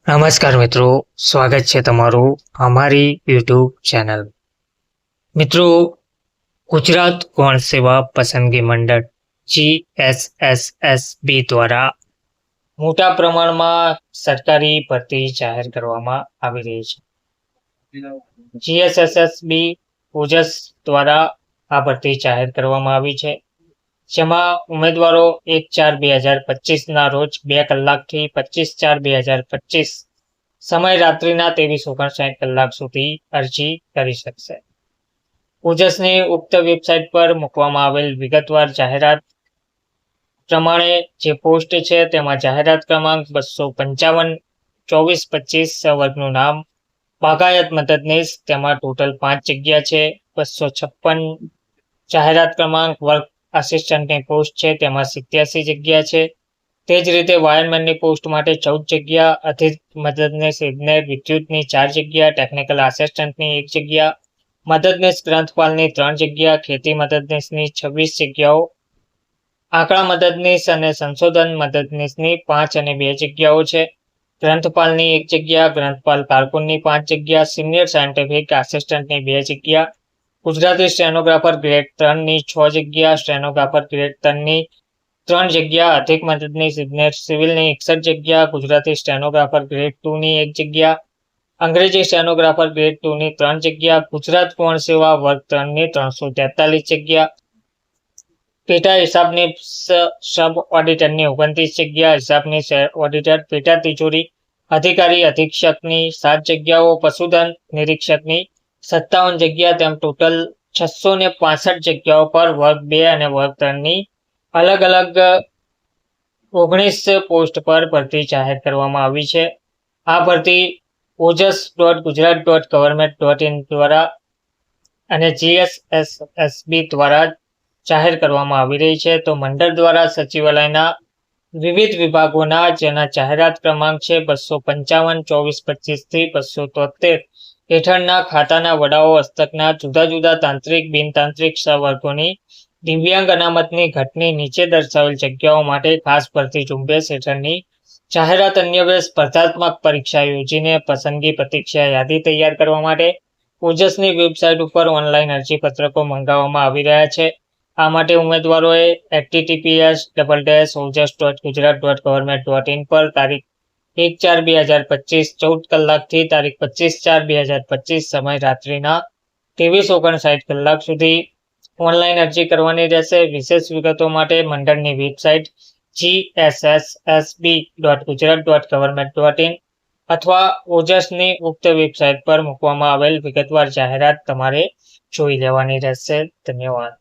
નમસ્કાર મિત્રો, સ્વાગત છે તમારું અમારી યુટ્યુબ ચેનલ. મિત્રો, ગુજરાત ગૌણ સેવા પસંદગી મંડળ GSSSB દ્વારા મોટા પ્રમાણમાં સરકારી ભરતી જાહેર કરવામાં આવી રહી છે. GSSSB ઓજસ દ્વારા આ ભરતી જાહેર કરવામાં આવી છે, જેમાં ઉમેદવારો 1/4/2025 રોજ 2 કલાકથી 25/4/2025 સમય રાત્રિના 23:59 કલાક સુધી અરજી કરી શકશે. ઓજસની ઉક્ત વેબસાઇટ પર મૂકવામાં આવેલ વિગતવાર જાહેરાત પ્રમાણે જે પોસ્ટ છે તેમાં જાહેરાત ક્રમાંક 255 2425 વર્ગનું નામ બાગાયત મદદનીશ, તેમાં ટોટલ 5 જગ્યા છે. 256 જાહેરાત ક્રમાંક વર્ક આસિસ્ટન્ટની પોસ્ટ છે, તેમાં 87 જગ્યા છે. તે જ રીતે વાયરમેનની પોસ્ટ માટે 14 જગ્યા, અધિક મદદનીશ ઇજનેર વિદ્યુતની 4 જગ્યા, ટેકનિકલ આસિસ્ટન્ટની 1 જગ્યા, મદદનીશ ગ્રંથપાલની 3 જગ્યા, ખેતી મદદનીશની 26 જગ્યાઓ, આંકડા મદદનીશ અને સંશોધન મદદનીશની 5 અને 2 જગ્યાઓ છે. ગ્રંથપાલની 1 જગ્યા, ગ્રંથપાલ કારકુનની 5 જગ્યા, સિનિયર સાયન્ટિફિક આસિસ્ટન્ટની 2 જગ્યા, ગુજરાતી સ્ટેનોગ્રાફર ગ્રેડ 3ની 6 જગ્યા, સ્ટેનોગ્રાફર ગ્રેડ 3ની 3 જગ્યા, અધિક મદદનીશ ઇજનેર સિવિલની 61 જગ્યા, ગુજરાતી સ્ટેનોગ્રાફર ગ્રેડ 2ની 1 જગ્યા, અંગ્રેજી સ્ટેનોગ્રાફર ગ્રેડ 2ની 3 જગ્યા, ગુજરાત ગૌણ સેવા વર્ગ 3ની 343 જગ્યા, પેટા હિસાબની સબ ઓડિટરની 29 જગ્યા, હિસાબની ઓડિટર પેટા તિજોરી અધિકારી અધિક્ષકની 7 જગ્યાઓ, પશુધન નિરીક્ષકની 57 જગ્યા, તેમ ટોટલ 665 જગ્યાઓ પર વર્ગ 2 અને વર્ગ 3ની અલગ અલગ 19 પોસ્ટ પર ભરતી જાહેર કરવામાં આવી છે. આ ભરતી ojas.gujarat.government.in દ્વારા અને GSSSB દ્વારા જાહેર કરવામાં આવી રહી છે. તો મંડળ દ્વારા સચિવાલયના વિવિધ વિભાગોના જેના જાહેરાત ક્રમાંક છે 255 2425 થી 273 હેઠળના ખાતાના વડાઓ હસ્તકના જુદા જુદા તાંત્રિક બિનતાંત્રિક સહવર્ગોની દિવ્યાંગ અનામતની ઘટની નીચે દર્શાવેલ જગ્યાઓ માટે ખાસ ભરતી ઝુંબેશ હેઠળની જાહેરાત અન્વયે સ્પર્ધાત્મક પરીક્ષા યોજીને પસંદગી પ્રતીક્ષા યાદી તૈયાર કરવા માટે ઓજસની વેબસાઇટ ઉપર ઓનલાઈન અરજીપત્રકો મંગાવવામાં આવી રહ્યા છે. આ માટે ઉમેદવારોએ https://ojas.gujarat.government.in પર તારીખ 1/4/2025 14 કલાકથી તારીખ 25/4/2025 સમય રાત્રિના 23:59 કલાક સુધી ઓનલાઈન અરજી કરવાની રહેશે. વિશેષ વિગતો માટે મંડળની વેબસાઇટ gssSB.gujarat.government.in અથવા ઓજસની ઉક્ત વેબસાઇટ પર મૂકવામાં આવેલ વિગતવાર જાહેરાત તમારે જોઈ લેવાની રહેશે. ધન્યવાદ.